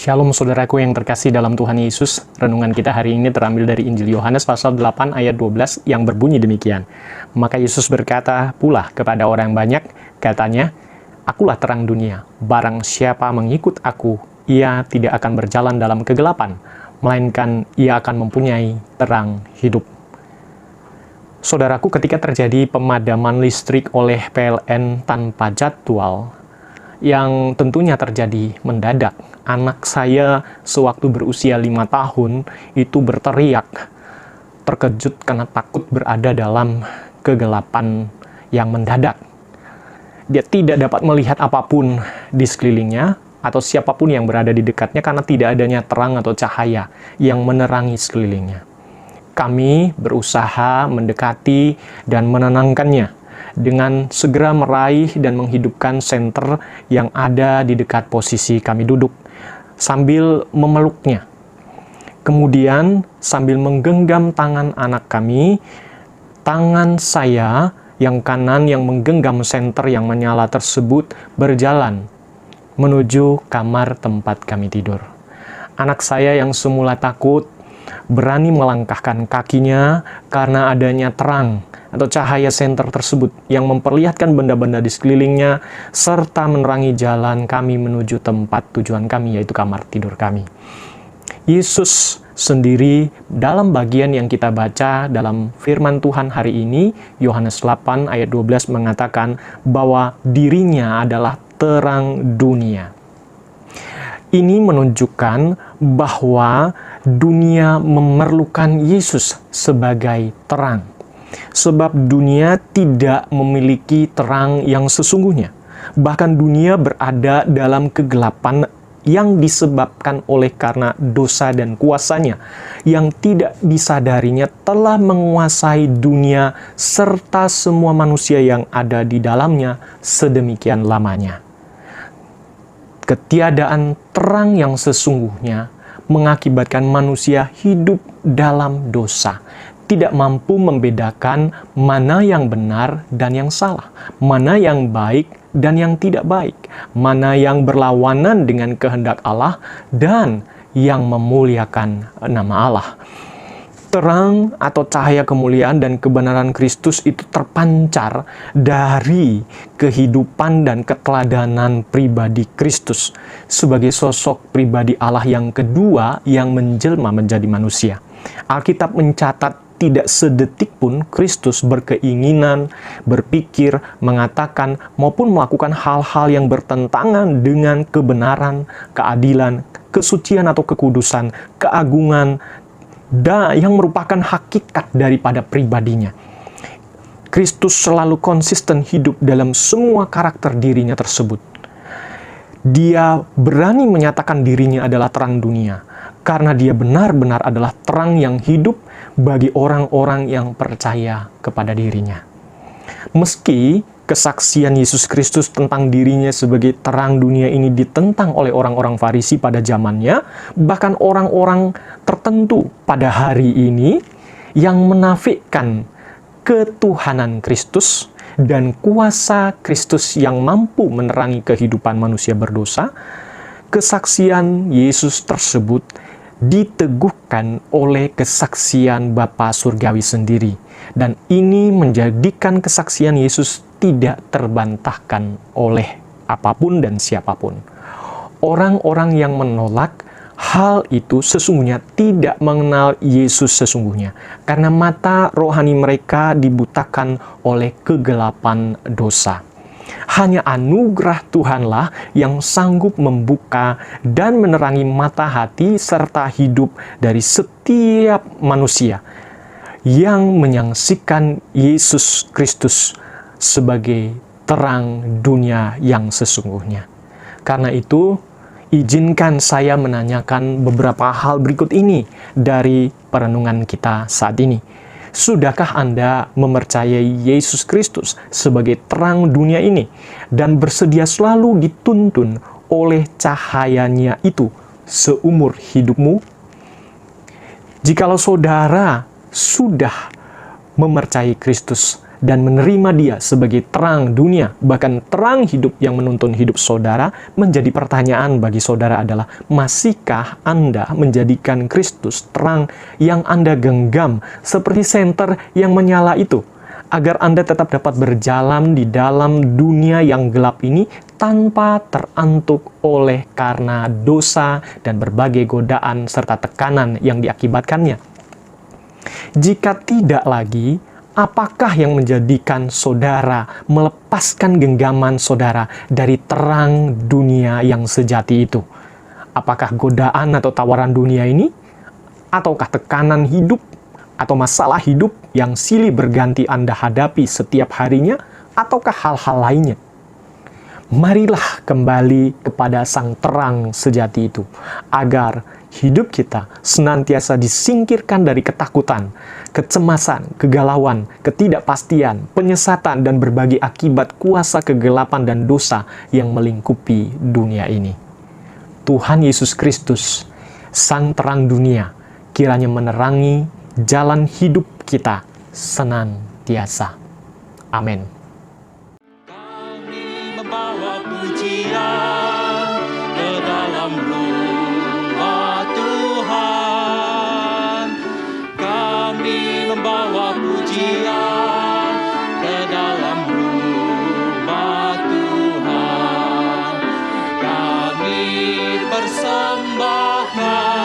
Shalom saudaraku yang terkasih dalam Tuhan Yesus. Renungan kita hari ini terambil dari Injil Yohanes pasal 8 ayat 12 yang berbunyi demikian. Maka Yesus berkata pula kepada orang banyak, katanya, "Akulah terang dunia. Barang siapa mengikut aku, ia tidak akan berjalan dalam kegelapan, melainkan ia akan mempunyai terang hidup." Saudaraku, ketika terjadi pemadaman listrik oleh PLN tanpa jadwal, yang tentunya terjadi mendadak, anak saya sewaktu berusia 5 tahun itu berteriak, terkejut karena takut berada dalam kegelapan yang mendadak. Dia tidak dapat melihat apapun di sekelilingnya atau siapapun yang berada di dekatnya karena tidak adanya terang atau cahaya yang menerangi sekelilingnya. Kami berusaha mendekati dan menenangkannya dengan segera meraih dan menghidupkan senter yang ada di dekat posisi kami duduk, sambil memeluknya. Kemudian, sambil menggenggam tangan anak kami, tangan saya yang kanan yang menggenggam senter yang menyala tersebut berjalan menuju kamar tempat kami tidur. Anak saya yang semula takut berani melangkahkan kakinya karena adanya terang atau cahaya senter tersebut yang memperlihatkan benda-benda di sekelilingnya serta menerangi jalan kami menuju tempat tujuan kami, yaitu kamar tidur kami. Yesus sendiri dalam bagian yang kita baca dalam firman Tuhan hari ini, Yohanes 8 ayat 12 mengatakan bahwa dirinya adalah terang dunia. Ini menunjukkan bahwa dunia memerlukan Yesus sebagai terang. Sebab dunia tidak memiliki terang yang sesungguhnya. Bahkan dunia berada dalam kegelapan yang disebabkan oleh karena dosa dan kuasanya yang tidak disadarinya telah menguasai dunia serta semua manusia yang ada di dalamnya sedemikian lamanya. Ketiadaan terang yang sesungguhnya mengakibatkan manusia hidup dalam dosa, tidak mampu membedakan mana yang benar dan yang salah, mana yang baik dan yang tidak baik, mana yang berlawanan dengan kehendak Allah dan yang memuliakan nama Allah. Terang atau cahaya kemuliaan dan kebenaran Kristus itu terpancar dari kehidupan dan keteladanan pribadi Kristus sebagai sosok pribadi Allah yang kedua yang menjelma menjadi manusia. Alkitab mencatat tidak sedetik pun Kristus berkeinginan, berpikir, mengatakan, maupun melakukan hal-hal yang bertentangan dengan kebenaran, keadilan, kesucian atau kekudusan, keagungan, dan yang merupakan hakikat daripada pribadinya. Kristus selalu konsisten hidup dalam semua karakter dirinya tersebut. Dia berani menyatakan dirinya adalah terang dunia, karena dia benar-benar adalah terang yang hidup bagi orang-orang yang percaya kepada dirinya. Meski kesaksian Yesus Kristus tentang dirinya sebagai terang dunia ini ditentang oleh orang-orang Farisi pada zamannya, bahkan orang-orang tertentu pada hari ini yang menafikan ketuhanan Kristus dan kuasa Kristus yang mampu menerangi kehidupan manusia berdosa, kesaksian Yesus tersebut diteguhkan oleh kesaksian Bapa Surgawi sendiri. Dan ini menjadikan kesaksian Yesus tidak terbantahkan oleh apapun dan siapapun. Orang-orang yang menolak hal itu sesungguhnya tidak mengenal Yesus sesungguhnya, karena mata rohani mereka dibutakan oleh kegelapan dosa. Hanya anugerah Tuhanlah yang sanggup membuka dan menerangi mata hati serta hidup dari setiap manusia yang menyaksikan Yesus Kristus sebagai terang dunia yang sesungguhnya. Karena itu, izinkan saya menanyakan beberapa hal berikut ini dari perenungan kita saat ini. Sudahkah Anda mempercayai Yesus Kristus sebagai terang dunia ini dan bersedia selalu dituntun oleh cahayanya itu seumur hidupmu? Jikalau saudara sudah mempercayai Kristus dan menerima Dia sebagai terang dunia, bahkan terang hidup yang menuntun hidup saudara, menjadi pertanyaan bagi saudara adalah, masihkah Anda menjadikan Kristus terang yang Anda genggam seperti senter yang menyala itu, agar Anda tetap dapat berjalan di dalam dunia yang gelap ini tanpa terantuk oleh karena dosa dan berbagai godaan serta tekanan yang diakibatkannya? Jika tidak lagi, apakah yang menjadikan saudara melepaskan genggaman saudara dari terang dunia yang sejati itu? Apakah godaan atau tawaran dunia ini? Ataukah tekanan hidup atau masalah hidup yang silih berganti Anda hadapi setiap harinya, ataukah hal-hal lainnya? Marilah kembali kepada Sang Terang sejati itu, agar hidup kita senantiasa disingkirkan dari ketakutan, kecemasan, kegalauan, ketidakpastian, penyesatan, dan berbagai akibat kuasa kegelapan dan dosa yang melingkupi dunia ini. Tuhan Yesus Kristus, Sang Terang dunia, kiranya menerangi jalan hidup kita senantiasa. Amin. Kami membawa pujian ke dalam rumah Tuhan. Kami membawa pujian ke dalam rumah Tuhan. Kami persembahkan